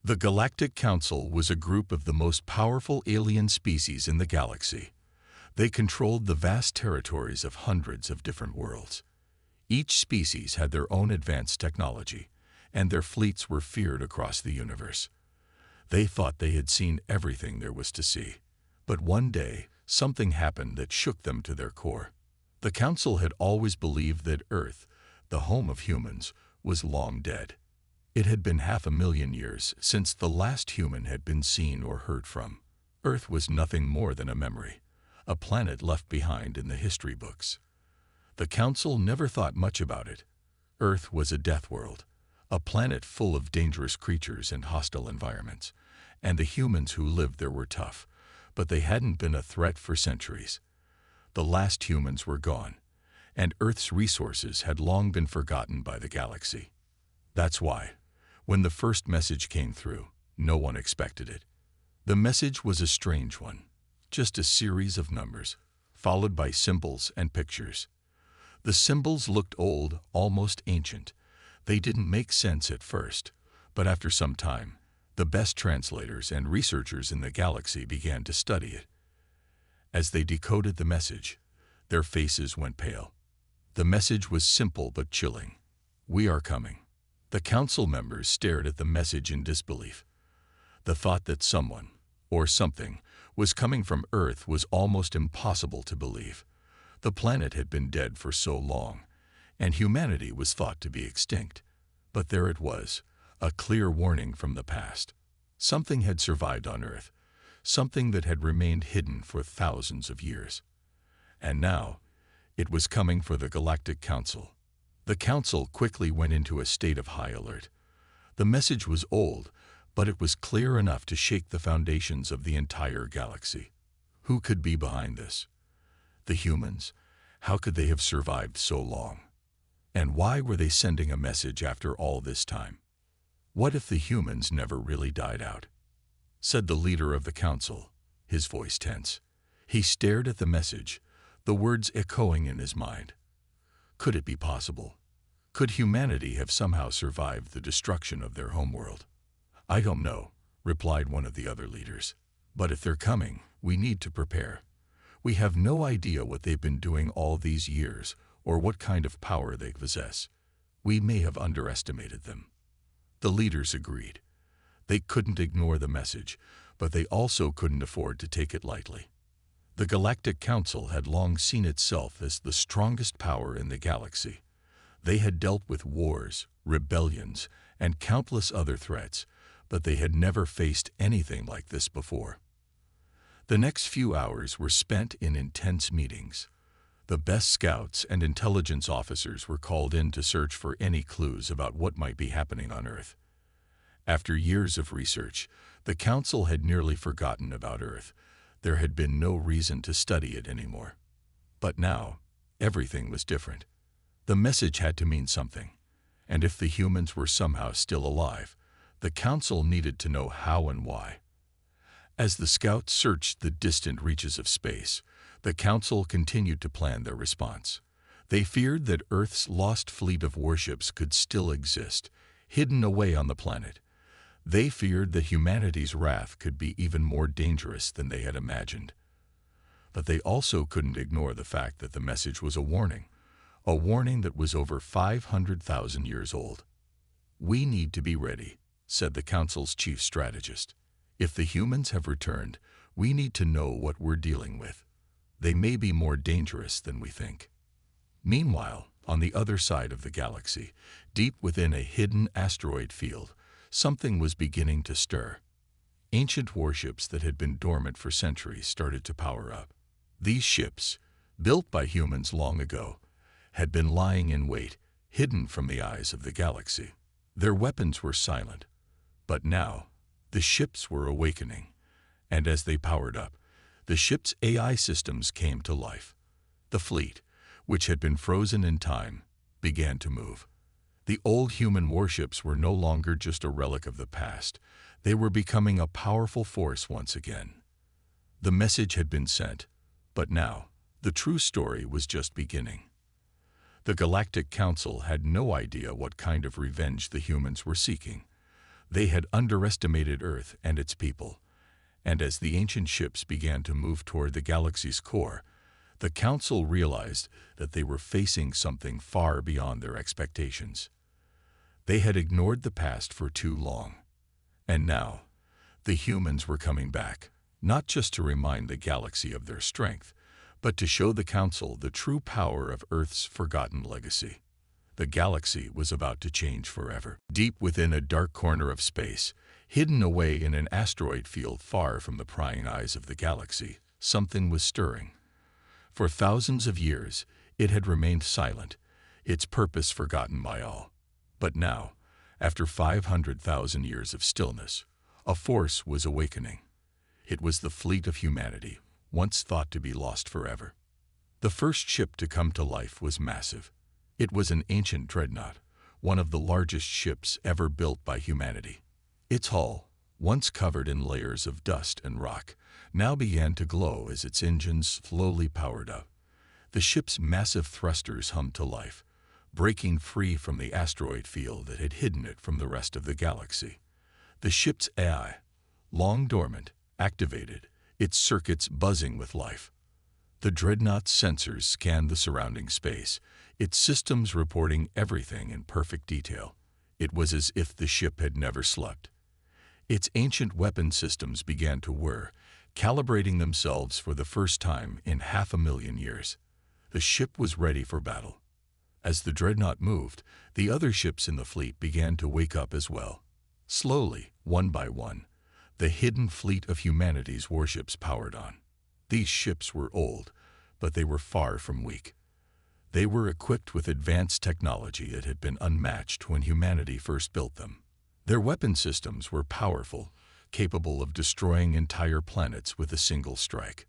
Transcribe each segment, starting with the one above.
The Galactic Council was a group of the most powerful alien species in the galaxy. They controlled the vast territories of hundreds of different worlds. Each species had their own advanced technology, and their fleets were feared across the universe. They thought they had seen everything there was to see. But one day, something happened that shook them to their core. The Council had always believed that Earth, the home of humans, was long dead. It had been 500,000 years since the last human had been seen or heard from. Earth was nothing more than a memory, a planet left behind in the history books. The Council never thought much about it. Earth was a death world, a planet full of dangerous creatures and hostile environments, and the humans who lived there were tough, but they hadn't been a threat for centuries. The last humans were gone, and Earth's resources had long been forgotten by the galaxy. That's why, when the first message came through, no one expected it. The message was a strange one, just a series of numbers, followed by symbols and pictures. The symbols looked old, almost ancient. They didn't make sense at first, but after some time, the best translators and researchers in the galaxy began to study it. As they decoded the message, their faces went pale. The message was simple but chilling. "We are coming." The Council members stared at the message in disbelief. The thought that someone, or something, was coming from Earth was almost impossible to believe. The planet had been dead for so long, and humanity was thought to be extinct. But there it was, a clear warning from the past. Something had survived on Earth, something that had remained hidden for thousands of years. And now, it was coming for the Galactic Council. The Council quickly went into a state of high alert. The message was old, but it was clear enough to shake the foundations of the entire galaxy. Who could be behind this? The humans? How could they have survived so long? And why were they sending a message after all this time? What if the humans never really died out? Said the leader of the Council, his voice tense. He stared at the message, the words echoing in his mind. Could it be possible? Could humanity have somehow survived the destruction of their homeworld? "I don't know," replied one of the other leaders. "But if they're coming, we need to prepare. We have no idea what they've been doing all these years or what kind of power they possess. We may have underestimated them." The leaders agreed. They couldn't ignore the message, but they also couldn't afford to take it lightly. The Galactic Council had long seen itself as the strongest power in the galaxy. They had dealt with wars, rebellions, and countless other threats, but they had never faced anything like this before. The next few hours were spent in intense meetings. The best scouts and intelligence officers were called in to search for any clues about what might be happening on Earth. After years of research, the Council had nearly forgotten about Earth. There had been no reason to study it anymore. But now, everything was different. The message had to mean something, and if the humans were somehow still alive, the Council needed to know how and why. As the scouts searched the distant reaches of space, the Council continued to plan their response. They feared that Earth's lost fleet of warships could still exist, hidden away on the planet. They feared that humanity's wrath could be even more dangerous than they had imagined. But they also couldn't ignore the fact that the message was a warning that was over 500,000 years old. "We need to be ready," said the Council's chief strategist. "If the humans have returned, we need to know what we're dealing with. They may be more dangerous than we think." Meanwhile, on the other side of the galaxy, deep within a hidden asteroid field, something was beginning to stir. Ancient warships that had been dormant for centuries started to power up. These ships, built by humans long ago, had been lying in wait, hidden from the eyes of the galaxy. Their weapons were silent, but now the ships were awakening, and as they powered up, the ship's AI systems came to life. The fleet, which had been frozen in time, began to move. The old human warships were no longer just a relic of the past. They were becoming a powerful force once again. The message had been sent, but now, the true story was just beginning. The Galactic Council had no idea what kind of revenge the humans were seeking. They had underestimated Earth and its people, and as the ancient ships began to move toward the galaxy's core, the Council realized that they were facing something far beyond their expectations. They had ignored the past for too long, and now the humans were coming back, not just to remind the galaxy of their strength, but to show the Council the true power of Earth's forgotten legacy. The galaxy was about to change forever. Deep within a dark corner of space, hidden away in an asteroid field far from the prying eyes of the galaxy, something was stirring. For thousands of years, it had remained silent, its purpose forgotten by all. But now, after 500,000 years of stillness, a force was awakening. It was the fleet of humanity, once thought to be lost forever. The first ship to come to life was massive. It was an ancient dreadnought, one of the largest ships ever built by humanity. Its hull, once covered in layers of dust and rock, now began to glow as its engines slowly powered up. The ship's massive thrusters hummed to life, breaking free from the asteroid field that had hidden it from the rest of the galaxy. The ship's AI, long dormant, activated, its circuits buzzing with life. The dreadnought's sensors scanned the surrounding space, its systems reporting everything in perfect detail. It was as if the ship had never slept. Its ancient weapon systems began to whir, calibrating themselves for the first time in 500,000 years. The ship was ready for battle. As the dreadnought moved, the other ships in the fleet began to wake up as well. Slowly, one by one, the hidden fleet of humanity's warships powered on. These ships were old, but they were far from weak. They were equipped with advanced technology that had been unmatched when humanity first built them. Their weapon systems were powerful, capable of destroying entire planets with a single strike.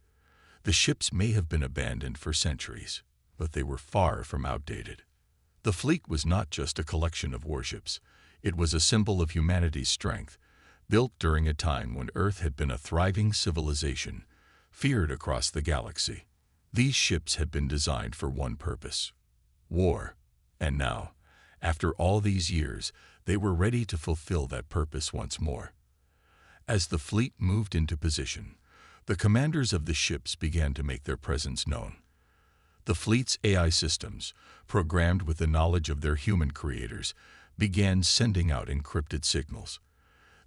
The ships may have been abandoned for centuries, but they were far from outdated. The fleet was not just a collection of warships. It was a symbol of humanity's strength, built during a time when Earth had been a thriving civilization, feared across the galaxy. These ships had been designed for one purpose: war. And now, after all these years, they were ready to fulfill that purpose once more. As the fleet moved into position, the commanders of the ships began to make their presence known. The fleet's AI systems, programmed with the knowledge of their human creators, began sending out encrypted signals.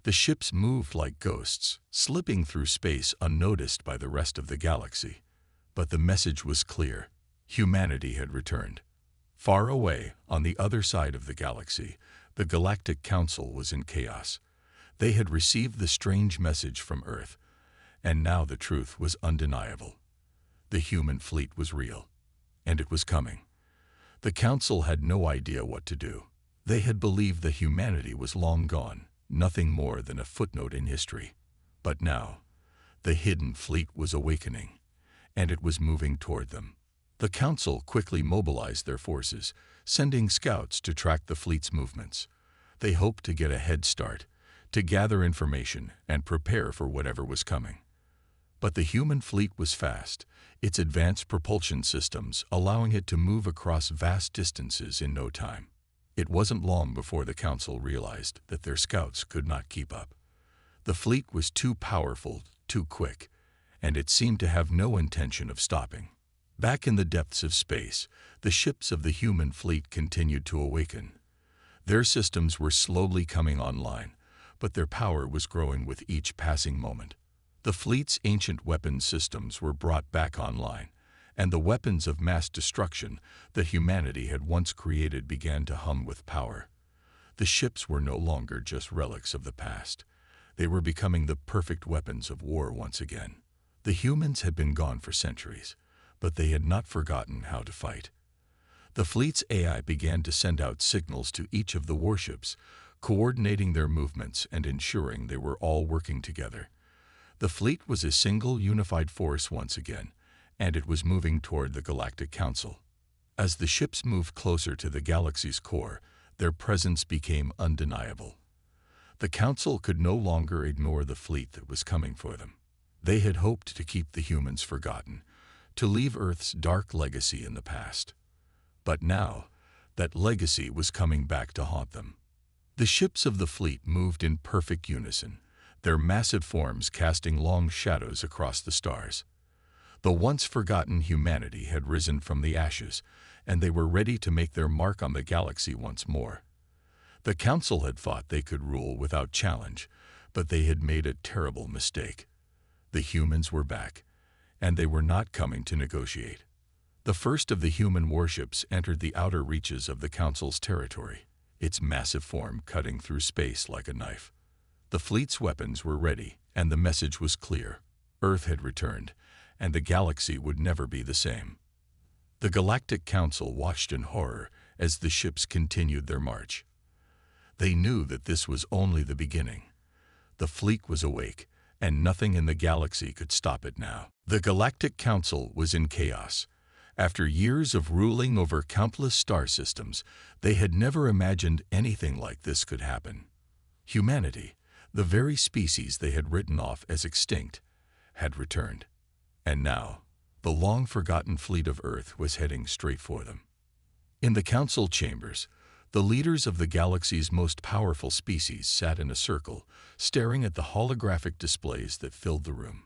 The ships moved like ghosts, slipping through space unnoticed by the rest of the galaxy. But the message was clear: humanity had returned. Far away, on the other side of the galaxy, the Galactic Council was in chaos. They had received the strange message from Earth, and now the truth was undeniable. The human fleet was real, and it was coming. The Council had no idea what to do. They had believed that humanity was long gone, nothing more than a footnote in history. But now, the hidden fleet was awakening, and it was moving toward them. The Council quickly mobilized their forces, sending scouts to track the fleet's movements. They hoped to get a head start, to gather information and prepare for whatever was coming. But the human fleet was fast, its advanced propulsion systems allowing it to move across vast distances in no time. It wasn't long before the Council realized that their scouts could not keep up. The fleet was too powerful, too quick, and it seemed to have no intention of stopping. Back in the depths of space, the ships of the human fleet continued to awaken. Their systems were slowly coming online, but their power was growing with each passing moment. The fleet's ancient weapons systems were brought back online, and the weapons of mass destruction that humanity had once created began to hum with power. The ships were no longer just relics of the past. They were becoming the perfect weapons of war once again. The humans had been gone for centuries, but they had not forgotten how to fight. The fleet's AI began to send out signals to each of the warships, coordinating their movements and ensuring they were all working together. The fleet was a single unified force once again, and it was moving toward the Galactic Council. As the ships moved closer to the galaxy's core, their presence became undeniable. The Council could no longer ignore the fleet that was coming for them. They had hoped to keep the humans forgotten, to leave Earth's dark legacy in the past. But now, that legacy was coming back to haunt them. The ships of the fleet moved in perfect unison, their massive forms casting long shadows across the stars. The once forgotten humanity had risen from the ashes, and they were ready to make their mark on the galaxy once more. The Council had thought they could rule without challenge, but they had made a terrible mistake. The humans were back, and they were not coming to negotiate. The first of the human warships entered the outer reaches of the Council's territory, its massive form cutting through space like a knife. The fleet's weapons were ready, and the message was clear. Earth had returned, and the galaxy would never be the same. The Galactic Council watched in horror as the ships continued their march. They knew that this was only the beginning. The fleet was awake, and nothing in the galaxy could stop it now. The Galactic Council was in chaos. After years of ruling over countless star systems, they had never imagined anything like this could happen. Humanity, the very species they had written off as extinct, had returned. And now, the long-forgotten fleet of Earth was heading straight for them. In the council chambers, the leaders of the galaxy's most powerful species sat in a circle, staring at the holographic displays that filled the room.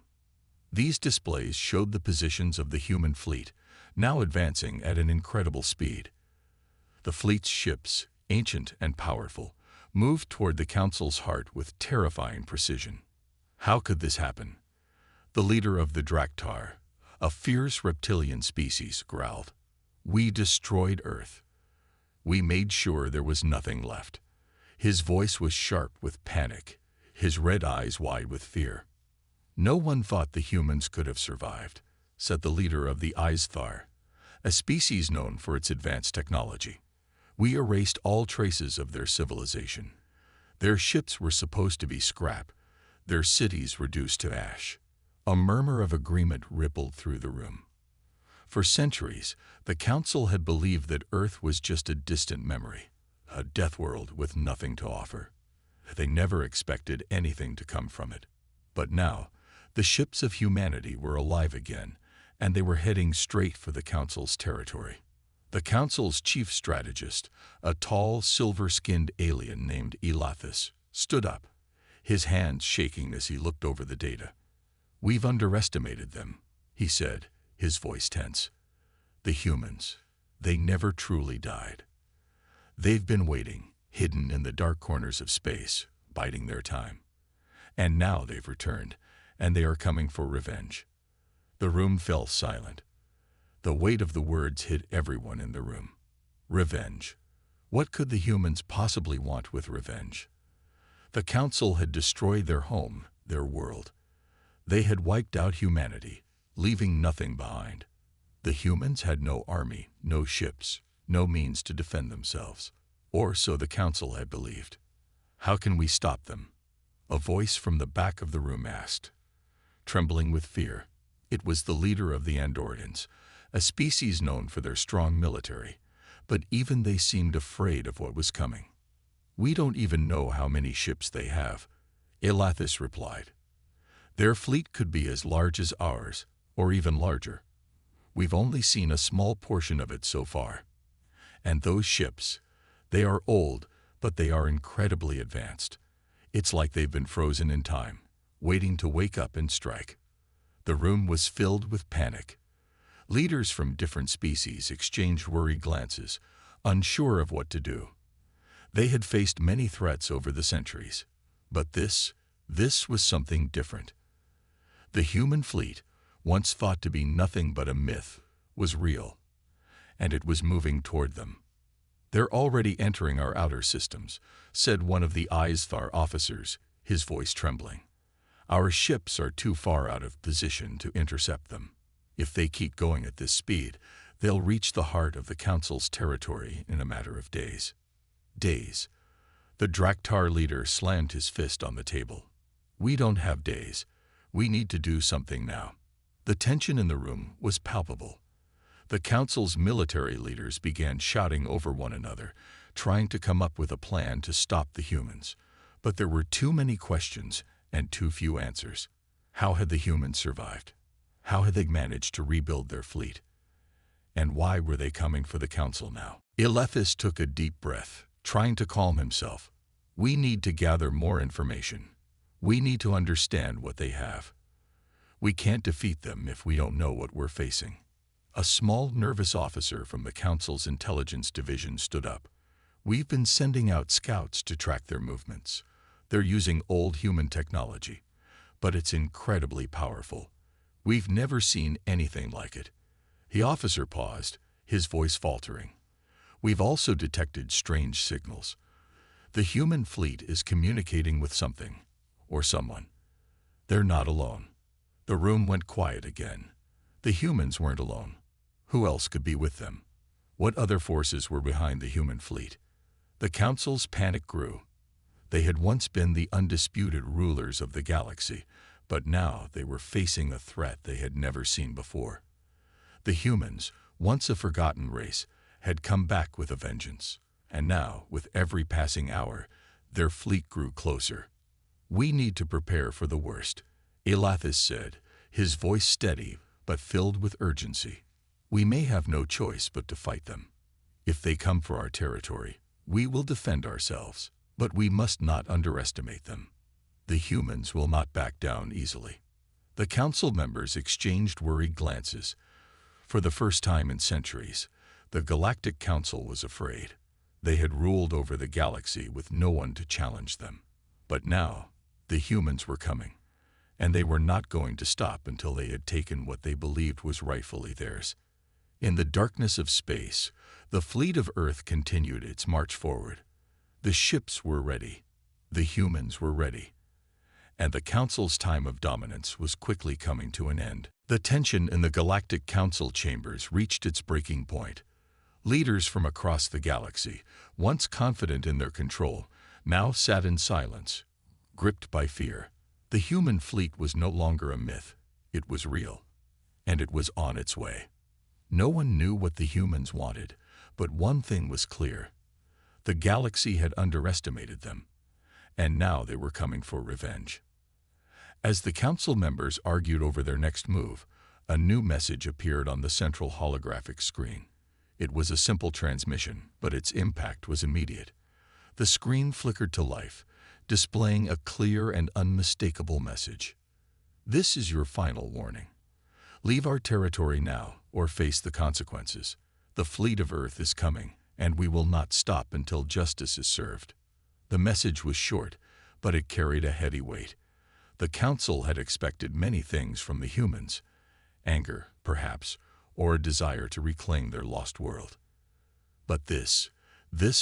These displays showed the positions of the human fleet, now advancing at an incredible speed. The fleet's ships, ancient and powerful, moved toward the council's heart with terrifying precision. How could this happen? The leader of the Draktar, a fierce reptilian species, growled. "We destroyed Earth. We made sure there was nothing left." His voice was sharp with panic, his red eyes wide with fear. "No one thought the humans could have survived," said the leader of the Izthar, a species known for its advanced technology. "We erased all traces of their civilization. Their ships were supposed to be scrap, their cities reduced to ash." A murmur of agreement rippled through the room. For centuries, the Council had believed that Earth was just a distant memory, a death world with nothing to offer. They never expected anything to come from it. But now, the ships of humanity were alive again, and they were heading straight for the Council's territory. The Council's chief strategist, a tall, silver-skinned alien named Elathis, stood up, his hands shaking as he looked over the data. "We've underestimated them," he said, his voice tense. "The humans, they never truly died. They've been waiting, hidden in the dark corners of space, biding their time. And now they've returned, and they are coming for revenge." The room fell silent. The weight of the words hit everyone in the room. Revenge. What could the humans possibly want with revenge? The Council had destroyed their home, their world. They had wiped out humanity, leaving nothing behind. The humans had no army, no ships, no means to defend themselves. Or so the Council had believed. "How can we stop them?" a voice from the back of the room asked. Trembling with fear, it was the leader of the Andorians, a species known for their strong military, but even they seemed afraid of what was coming. "We don't even know how many ships they have," Elathis replied. "Their fleet could be as large as ours, or even larger. We've only seen a small portion of it so far. And those ships, they are old, but they are incredibly advanced. It's like they've been frozen in time, waiting to wake up and strike." The room was filled with panic. Leaders from different species exchanged worried glances, unsure of what to do. They had faced many threats over the centuries, but this was something different. The human fleet, once thought to be nothing but a myth, was real, and it was moving toward them. "They're already entering our outer systems," said one of the Izthar officers, his voice trembling. "Our ships are too far out of position to intercept them. If they keep going at this speed, they'll reach the heart of the Council's territory in a matter of days." Days. The Draktar leader slammed his fist on the table. "We don't have days. We need to do something now." The tension in the room was palpable. The Council's military leaders began shouting over one another, trying to come up with a plan to stop the humans. But there were too many questions and too few answers. How had the humans survived? How had they managed to rebuild their fleet? And why were they coming for the Council now? Elathis took a deep breath, trying to calm himself. We need to gather more information. We need to understand what they have. We can't defeat them if we don't know what we're facing. A small, nervous officer from the Council's intelligence division stood up. We've been sending out scouts to track their movements. They're using old human technology, but it's incredibly powerful. We've never seen anything like it. The officer paused, his voice faltering. We've also detected strange signals. The human fleet is communicating with something, or someone. They're not alone. The room went quiet again. The humans weren't alone. Who else could be with them? What other forces were behind the human fleet? The Council's panic grew. They had once been the undisputed rulers of the galaxy, but now they were facing a threat they had never seen before. The humans, once a forgotten race, had come back with a vengeance, and now, with every passing hour, their fleet grew closer. We need to prepare for the worst, Elathis said, his voice steady but filled with urgency. We may have no choice but to fight them. If they come for our territory, we will defend ourselves, but we must not underestimate them. The humans will not back down easily. The council members exchanged worried glances. For the first time in centuries, the Galactic Council was afraid. They had ruled over the galaxy with no one to challenge them. But now, the humans were coming, and they were not going to stop until they had taken what they believed was rightfully theirs. In the darkness of space, the fleet of Earth continued its march forward. The ships were ready. The humans were ready. And the Council's time of dominance was quickly coming to an end. The tension in the Galactic Council chambers reached its breaking point. Leaders from across the galaxy, once confident in their control, now sat in silence, gripped by fear. The human fleet was no longer a myth. It was real. And it was on its way. No one knew what the humans wanted, but one thing was clear. The galaxy had underestimated them, and now they were coming for revenge. As the council members argued over their next move, a new message appeared on the central holographic screen. It was a simple transmission, but its impact was immediate. The screen flickered to life, displaying a clear and unmistakable message. This is your final warning. Leave our territory now, or face the consequences. The fleet of Earth is coming, and we will not stop until justice is served. The message was short, but it carried a heavy weight. The Council had expected many things from the humans. Anger, perhaps, or a desire to reclaim their lost world. But this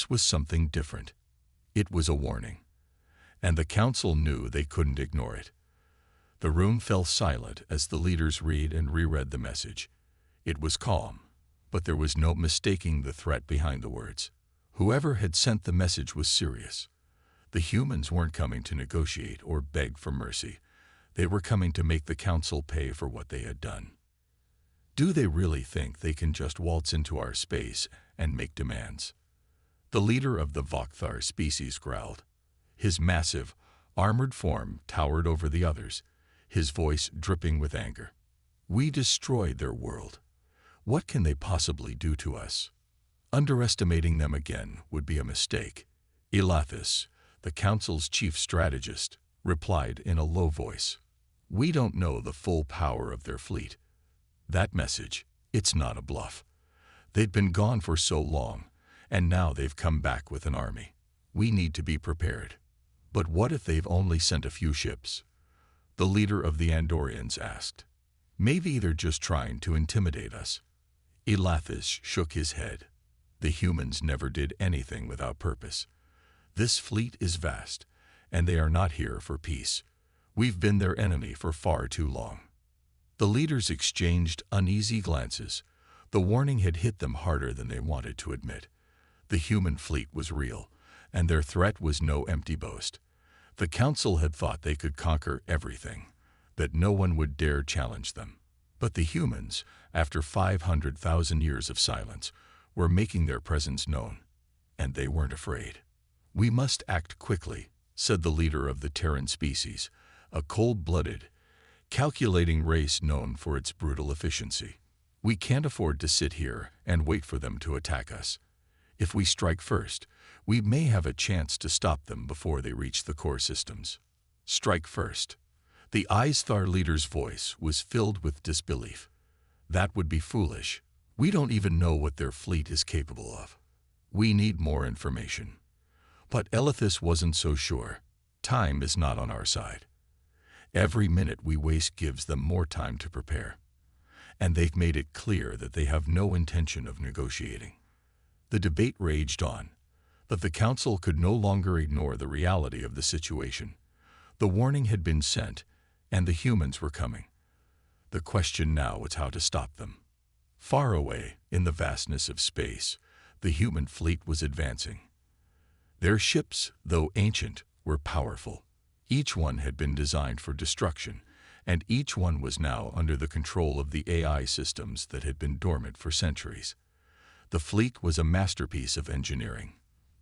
was something different. It was a warning. And the Council knew they couldn't ignore it. The room fell silent as the leaders read and reread the message. It was calm, but there was no mistaking the threat behind the words. Whoever had sent the message was serious. The humans weren't coming to negotiate or beg for mercy. They were coming to make the Council pay for what they had done. Do they really think they can just waltz into our space and make demands? The leader of the Vokthar species growled. His massive, armored form towered over the others, his voice dripping with anger. We destroyed their world. What can they possibly do to us? Underestimating them again would be a mistake. Elathis, the Council's chief strategist, replied in a low voice. We don't know the full power of their fleet. That message, it's not a bluff. They'd been gone for so long, and now they've come back with an army. We need to be prepared. But what if they've only sent a few ships? The leader of the Andorians asked. Maybe they're just trying to intimidate us. Elathis shook his head. The humans never did anything without purpose. This fleet is vast, and they are not here for peace. We've been their enemy for far too long. The leaders exchanged uneasy glances. The warning had hit them harder than they wanted to admit. The human fleet was real, and their threat was no empty boast. The Council had thought they could conquer everything, that no one would dare challenge them. But the humans, after 500,000 years of silence, were making their presence known, and they weren't afraid. We must act quickly, said the leader of the Terran species, a cold-blooded, calculating race known for its brutal efficiency. We can't afford to sit here and wait for them to attack us. If we strike first, We may have a chance to stop them before they reach the core systems. Strike first. The HFY leader's voice was filled with disbelief. That would be foolish. We don't even know what their fleet is capable of. We need more information. But Elithis wasn't so sure. Time is not on our side. Every minute we waste gives them more time to prepare. And they've made it clear that they have no intention of negotiating. The debate raged on, but the council could no longer ignore the reality of the situation. The warning had been sent, and the humans were coming. The question now was how to stop them. Far away, in the vastness of space, the human fleet was advancing. Their ships, though ancient, were powerful. Each one had been designed for destruction, and each one was now under the control of the AI systems that had been dormant for centuries. The fleet was a masterpiece of engineering,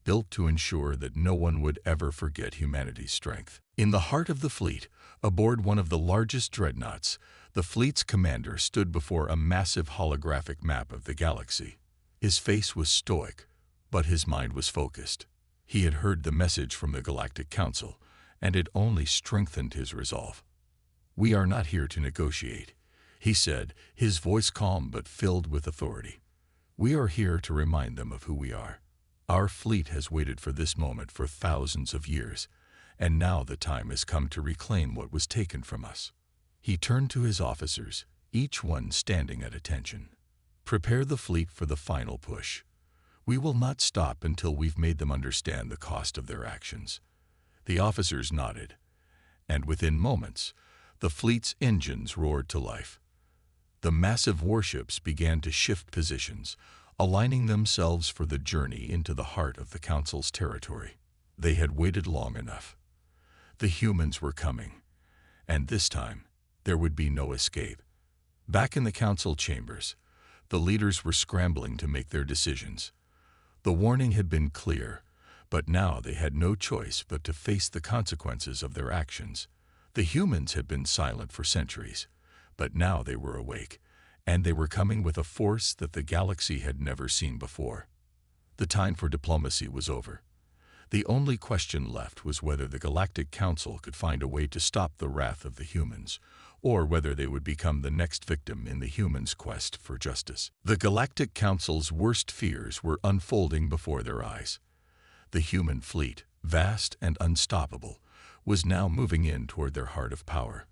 built to ensure that no one would ever forget humanity's strength. In the heart of the fleet, aboard one of the largest dreadnoughts, the fleet's commander stood before a massive holographic map of the galaxy. His face was stoic, but his mind was focused. He had heard the message from the Galactic Council, and it only strengthened his resolve. "We are not here to negotiate," he said, his voice calm but filled with authority. "We are here to remind them of who we are. Our fleet has waited for this moment for thousands of years, and now the time has come to reclaim what was taken from us." He turned to his officers, each one standing at attention. "Prepare the fleet for the final push. We will not stop until we've made them understand the cost of their actions." The officers nodded, and within moments, the fleet's engines roared to life. The massive warships began to shift positions, aligning themselves for the journey into the heart of the Council's territory. They had waited long enough. The humans were coming, and this time, there would be no escape. Back in the Council chambers, the leaders were scrambling to make their decisions. The warning had been clear, but now they had no choice but to face the consequences of their actions. The humans had been silent for centuries, but now they were awake, and they were coming with a force that the galaxy had never seen before. The time for diplomacy was over. The only question left was whether the Galactic Council could find a way to stop the wrath of the humans, or whether they would become the next victim in the humans' quest for justice. The Galactic Council's worst fears were unfolding before their eyes. The human fleet, vast and unstoppable, was now moving in toward their heart of power.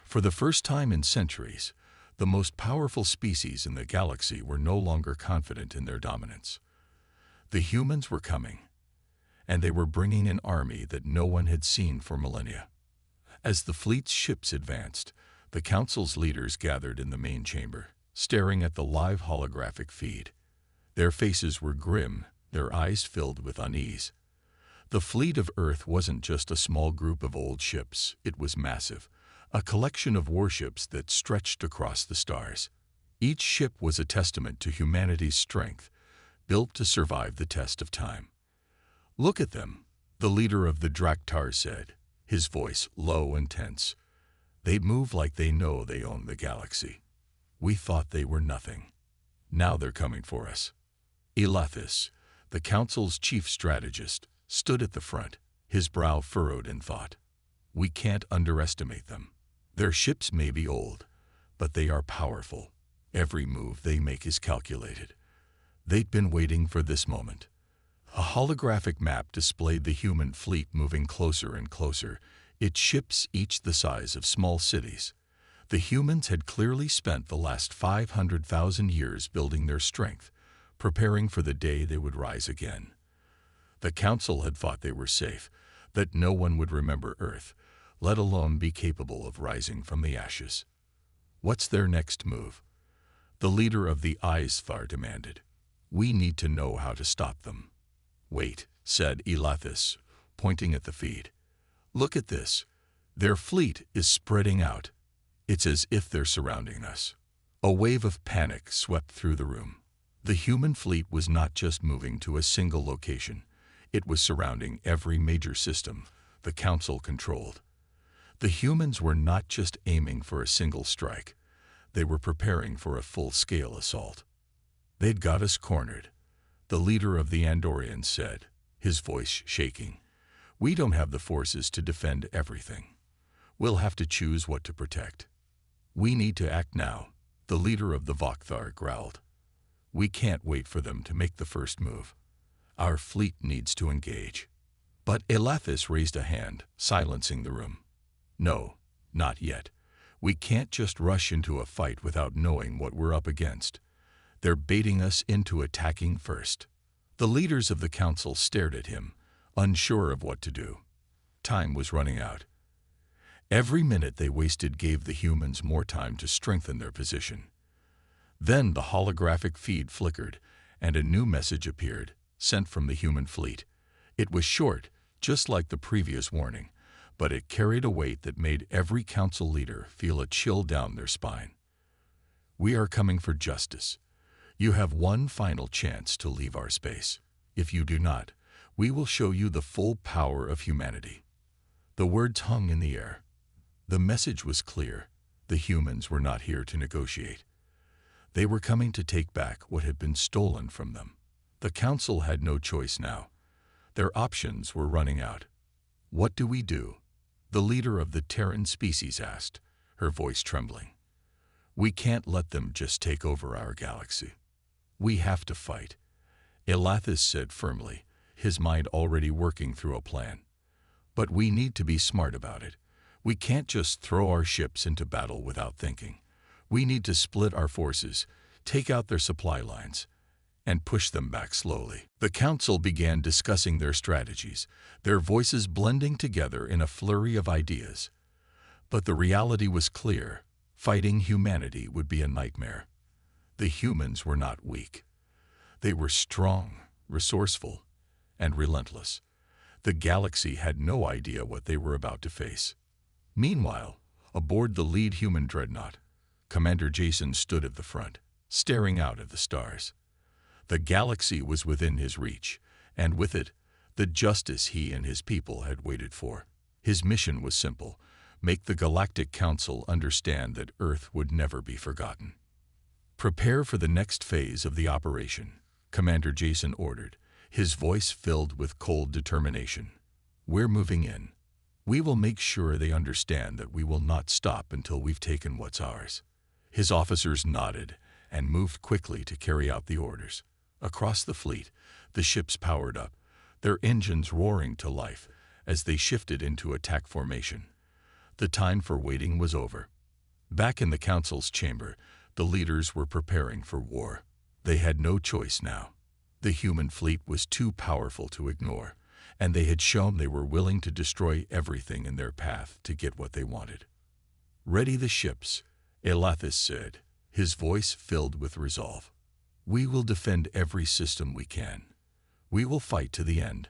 For the first time in centuries, the most powerful species in the galaxy were no longer confident in their dominance. The humans were coming, and they were bringing an army that no one had seen for millennia. As the fleet's ships advanced, the Council's leaders gathered in the main chamber, staring at the live holographic feed. Their faces were grim, their eyes filled with unease. The fleet of Earth wasn't just a small group of old ships, it was massive, a collection of warships that stretched across the stars. Each ship was a testament to humanity's strength, built to survive the test of time. "Look at them," the leader of the Draktar said, his voice low and tense. "They move like they know they own the galaxy. We thought they were nothing. Now they're coming for us." Elithis, the Council's chief strategist, stood at the front, his brow furrowed in thought. "We can't underestimate them. Their ships may be old, but they are powerful. Every move they make is calculated. They'd been waiting for this moment." A holographic map displayed the human fleet moving closer and closer, its ships each the size of small cities. The humans had clearly spent the last 500,000 years building their strength, preparing for the day they would rise again. The Council had thought they were safe, that no one would remember Earth, let alone be capable of rising from the ashes. "What's their next move?" the leader of the HFY demanded. "We need to know how to stop them." "Wait," said Elithis, pointing at the feed. "Look at this. Their fleet is spreading out. It's as if they're surrounding us." A wave of panic swept through the room. The human fleet was not just moving to a single location. It was surrounding every major system the Council controlled. The humans were not just aiming for a single strike. They were preparing for a full-scale assault. "They'd got us cornered," the leader of the Andorians said, his voice shaking. "We don't have the forces to defend everything. We'll have to choose what to protect. We need to act now," the leader of the Vakthar growled. "We can't wait for them to make the first move. Our fleet needs to engage." But Elathis raised a hand, silencing the room. "No, not yet. We can't just rush into a fight without knowing what we're up against. They're baiting us into attacking first." The leaders of the council stared at him, unsure of what to do. Time was running out. Every minute they wasted gave the humans more time to strengthen their position. Then the holographic feed flickered, and a new message appeared, sent from the human fleet. It was short, just like the previous warning, but it carried a weight that made every council leader feel a chill down their spine. "We are coming for justice. You have one final chance to leave our space. If you do not, we will show you the full power of humanity." The words hung in the air. The message was clear. The humans were not here to negotiate. They were coming to take back what had been stolen from them. The council had no choice now. Their options were running out. "What do we do?" the leader of the Terran species asked, her voice trembling. "We can't let them just take over our galaxy. We have to fight," Elathis said firmly, his mind already working through a plan. "But we need to be smart about it. We can't just throw our ships into battle without thinking. We need to split our forces, take out their supply lines, and push them back slowly." The council began discussing their strategies, their voices blending together in a flurry of ideas. But the reality was clear. Fighting humanity would be a nightmare. The humans were not weak. They were strong, resourceful, and relentless. The galaxy had no idea what they were about to face. Meanwhile, aboard the lead human dreadnought, Commander Jason stood at the front, staring out at the stars. The galaxy was within his reach, and with it, the justice he and his people had waited for. His mission was simple: make the Galactic Council understand that Earth would never be forgotten. "Prepare for the next phase of the operation," Commander Jason ordered, his voice filled with cold determination. "We're moving in. We will make sure they understand that we will not stop until we've taken what's ours." His officers nodded and moved quickly to carry out the orders. Across the fleet, the ships powered up, their engines roaring to life as they shifted into attack formation. The time for waiting was over. Back in the council's chamber, the leaders were preparing for war. They had no choice now. The human fleet was too powerful to ignore, and they had shown they were willing to destroy everything in their path to get what they wanted. "Ready the ships," Elathis said, his voice filled with resolve. "We will defend every system we can. We will fight to the end."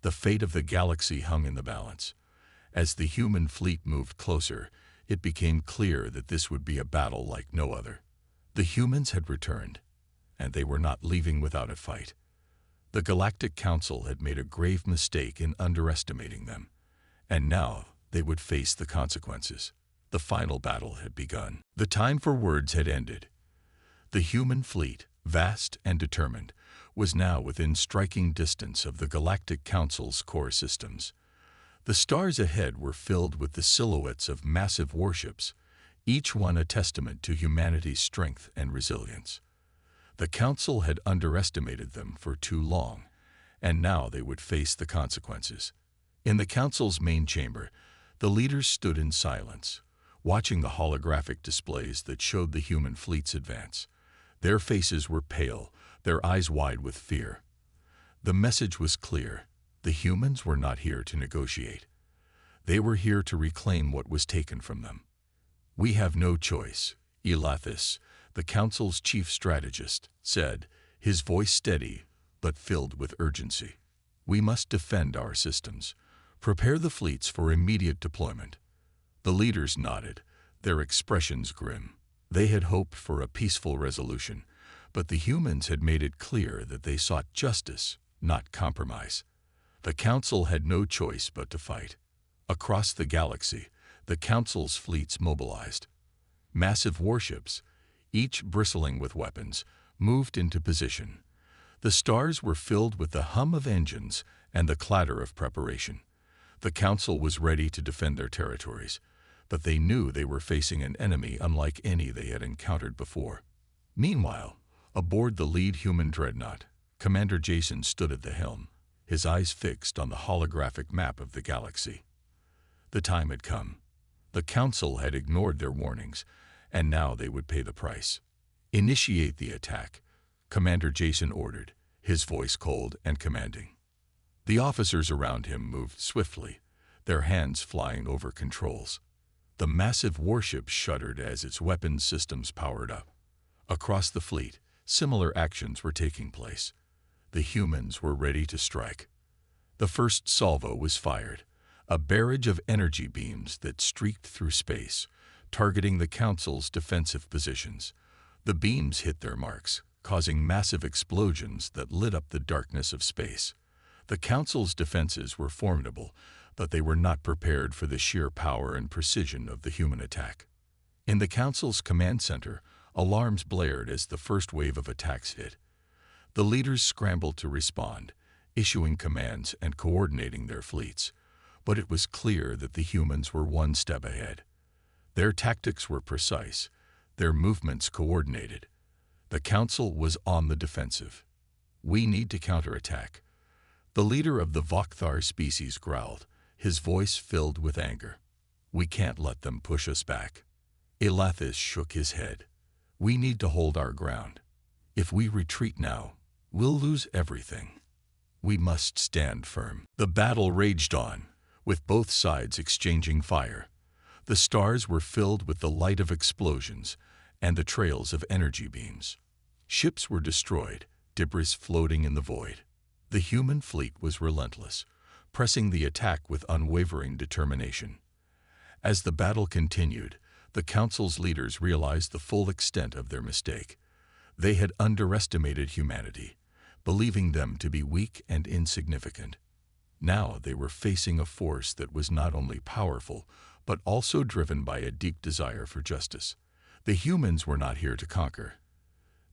The fate of the galaxy hung in the balance. As the human fleet moved closer, it became clear that this would be a battle like no other. The humans had returned, and they were not leaving without a fight. The Galactic Council had made a grave mistake in underestimating them, and now they would face the consequences. The final battle had begun. The time for words had ended. The human fleet, vast and determined, was now within striking distance of the Galactic Council's core systems. The stars ahead were filled with the silhouettes of massive warships, each one a testament to humanity's strength and resilience. The Council had underestimated them for too long, and now they would face the consequences. In the Council's main chamber, the leaders stood in silence, watching the holographic displays that showed the human fleet's advance. Their faces were pale, their eyes wide with fear. The message was clear: the humans were not here to negotiate. They were here to reclaim what was taken from them. "We have no choice," Elathis, the Council's chief strategist, said, his voice steady but filled with urgency. "We must defend our systems. Prepare the fleets for immediate deployment." The leaders nodded, their expressions grim. They had hoped for a peaceful resolution, but the humans had made it clear that they sought justice, not compromise. The Council had no choice but to fight. Across the galaxy, the Council's fleets mobilized. Massive warships, each bristling with weapons, moved into position. The stars were filled with the hum of engines and the clatter of preparation. The council was ready to defend their territories, but they knew they were facing an enemy unlike any they had encountered before. Meanwhile, aboard the lead human dreadnought, Commander Jason stood at the helm, his eyes fixed on the holographic map of the galaxy. The time had come. The council had ignored their warnings, and now they would pay the price. "Initiate the attack," Commander Jason ordered, his voice cold and commanding. The officers around him moved swiftly, their hands flying over controls. The massive warship shuddered as its weapons systems powered up. Across the fleet, similar actions were taking place. The humans were ready to strike. The first salvo was fired, a barrage of energy beams that streaked through space, targeting the Council's defensive positions. The beams hit their marks, causing massive explosions that lit up the darkness of space. The Council's defenses were formidable, but they were not prepared for the sheer power and precision of the human attack. In the Council's command center, alarms blared as the first wave of attacks hit. The leaders scrambled to respond, issuing commands and coordinating their fleets. But it was clear that the humans were one step ahead. Their tactics were precise, their movements coordinated. The Council was on the defensive. "We need to counterattack." The leader of the Vokthar species growled, his voice filled with anger. "We can't let them push us back." Elathis shook his head. "We need to hold our ground. If we retreat now, we'll lose everything. We must stand firm." The battle raged on, with both sides exchanging fire. The stars were filled with the light of explosions and the trails of energy beams. Ships were destroyed, debris floating in the void. The human fleet was relentless, pressing the attack with unwavering determination. As the battle continued, the Council's leaders realized the full extent of their mistake. They had underestimated humanity, believing them to be weak and insignificant. Now they were facing a force that was not only powerful, but also driven by a deep desire for justice. The humans were not here to conquer.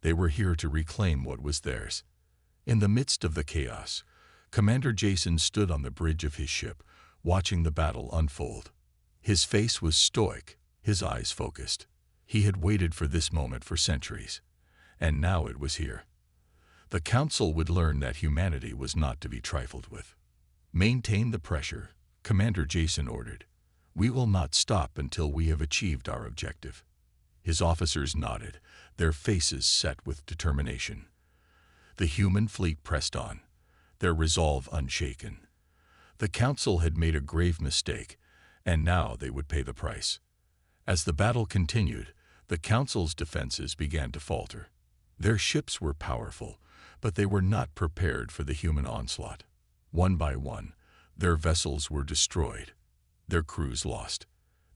They were here to reclaim what was theirs. In the midst of the chaos, Commander Jason stood on the bridge of his ship, watching the battle unfold. His face was stoic, his eyes focused. He had waited for this moment for centuries, and now it was here. The Council would learn that humanity was not to be trifled with. "Maintain the pressure," Commander Jason ordered. "We will not stop until we have achieved our objective." His officers nodded, their faces set with determination. The human fleet pressed on, their resolve unshaken. The Council had made a grave mistake, and now they would pay the price. As the battle continued, the Council's defenses began to falter. Their ships were powerful, but they were not prepared for the human onslaught. One by one, their vessels were destroyed, their crews lost.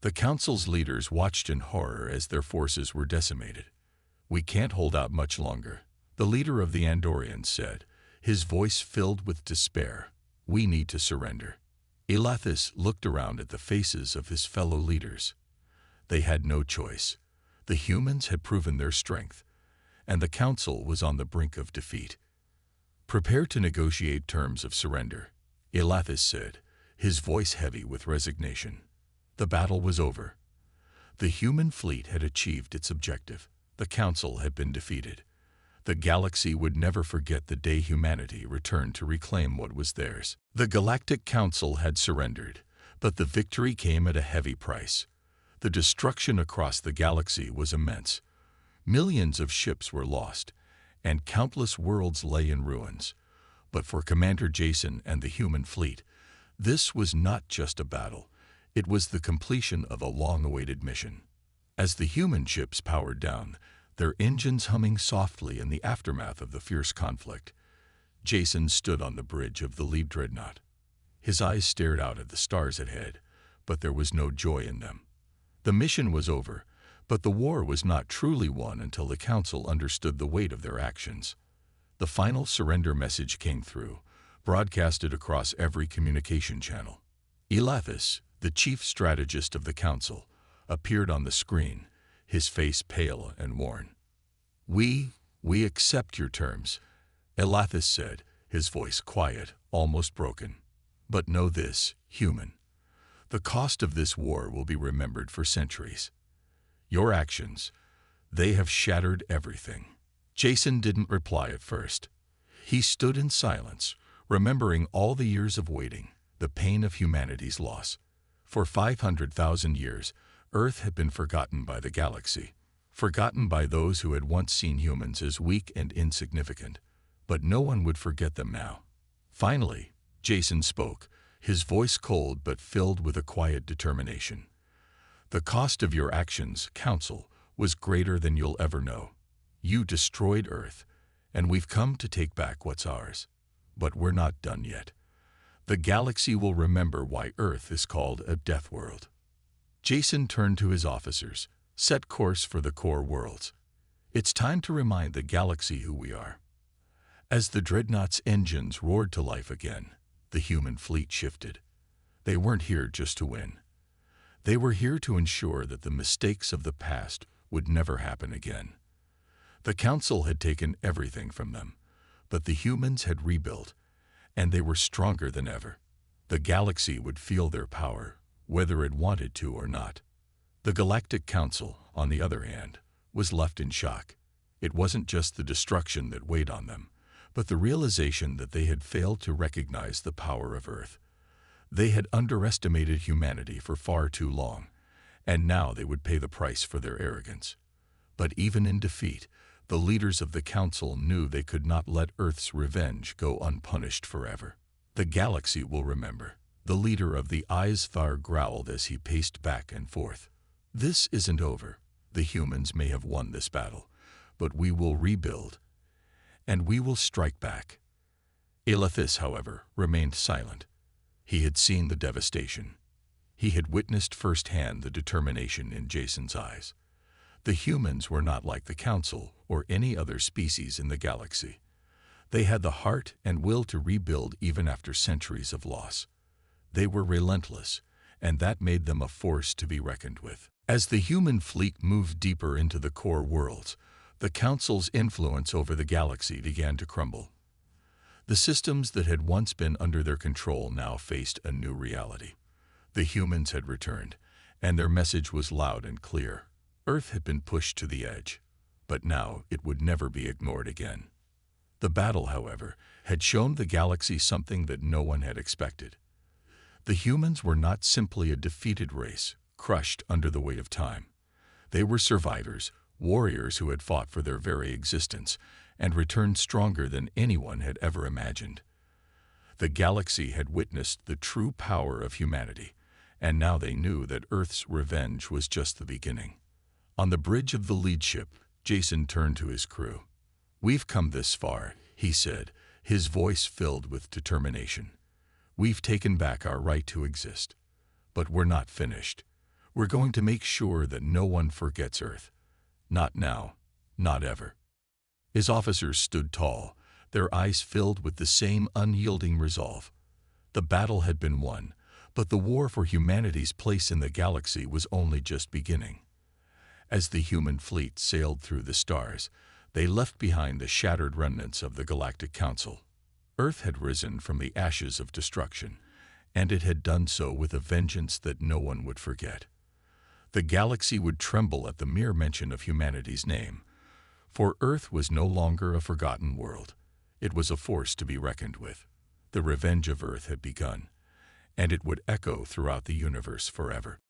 The Council's leaders watched in horror as their forces were decimated. "We can't hold out much longer," the leader of the Andorians said, his voice filled with despair. "We need to surrender." Elathis looked around at the faces of his fellow leaders. They had no choice. The humans had proven their strength, and the Council was on the brink of defeat. "Prepare to negotiate terms of surrender," Elathis said, his voice heavy with resignation. The battle was over. The human fleet had achieved its objective. The Council had been defeated. The galaxy would never forget the day humanity returned to reclaim what was theirs. The Galactic Council had surrendered, but the victory came at a heavy price. The destruction across the galaxy was immense. Millions of ships were lost, and countless worlds lay in ruins. But for Commander Jason and the human fleet, this was not just a battle. It was the completion of a long-awaited mission. As the human ships powered down, their engines humming softly in the aftermath of the fierce conflict, Jason stood on the bridge of the lead dreadnought. His eyes stared out at the stars ahead, but there was no joy in them. The mission was over, but the war was not truly won until the Council understood the weight of their actions. The final surrender message came through, broadcasted across every communication channel. Elathis, the chief strategist of the Council, appeared on the screen, his face pale and worn. We accept your terms," Elathis said, his voice quiet, almost broken. But know this, human. The cost of this war will be remembered for centuries. Your actions, they have shattered everything. Jason didn't reply at first. He stood in silence, remembering all the years of waiting, the pain of humanity's loss. For 500,000 years, Earth had been forgotten by the galaxy, forgotten by those who had once seen humans as weak and insignificant. But no one would forget them now. Finally, Jason spoke, his voice cold but filled with a quiet determination. The cost of your actions, Council, was greater than you'll ever know. You destroyed Earth, and we've come to take back what's ours. But we're not done yet. The galaxy will remember why Earth is called a death world. Jason turned to his officers, set course for the core worlds. It's time to remind the galaxy who we are. As the dreadnought's engines roared to life again, the human fleet shifted. They weren't here just to win. They were here to ensure that the mistakes of the past would never happen again. The Council had taken everything from them, but the humans had rebuilt, and they were stronger than ever. The galaxy would feel their power, whether it wanted to or not. The Galactic Council, on the other hand, was left in shock. It wasn't just the destruction that weighed on them, but the realization that they had failed to recognize the power of Earth. They had underestimated humanity for far too long, and now they would pay the price for their arrogance. But even in defeat, the leaders of the Council knew they could not let Earth's revenge go unpunished forever. The galaxy will remember. The leader of the HFY growled as he paced back and forth. This isn't over. The humans may have won this battle, but we will rebuild, and we will strike back. Elathis, however, remained silent. He had seen the devastation. He had witnessed firsthand the determination in Jason's eyes. The humans were not like the Council or any other species in the galaxy. They had the heart and will to rebuild even after centuries of loss. They were relentless, and that made them a force to be reckoned with. As the human fleet moved deeper into the core worlds, the Council's influence over the galaxy began to crumble. The systems that had once been under their control now faced a new reality. The humans had returned, and their message was loud and clear. Earth had been pushed to the edge, but now it would never be ignored again. The battle, however, had shown the galaxy something that no one had expected. The humans were not simply a defeated race, crushed under the weight of time. They were survivors, warriors who had fought for their very existence and returned stronger than anyone had ever imagined. The galaxy had witnessed the true power of humanity, and now they knew that Earth's revenge was just the beginning. On the bridge of the lead ship, Jason turned to his crew. "We've come this far," he said, his voice filled with determination. "We've taken back our right to exist. But we're not finished. We're going to make sure that no one forgets Earth. Not now, not ever." His officers stood tall, their eyes filled with the same unyielding resolve. The battle had been won, but the war for humanity's place in the galaxy was only just beginning. As the human fleet sailed through the stars, they left behind the shattered remnants of the Galactic Council. Earth had risen from the ashes of destruction, and it had done so with a vengeance that no one would forget. The galaxy would tremble at the mere mention of humanity's name, for Earth was no longer a forgotten world. It was a force to be reckoned with. The revenge of Earth had begun, and it would echo throughout the universe forever.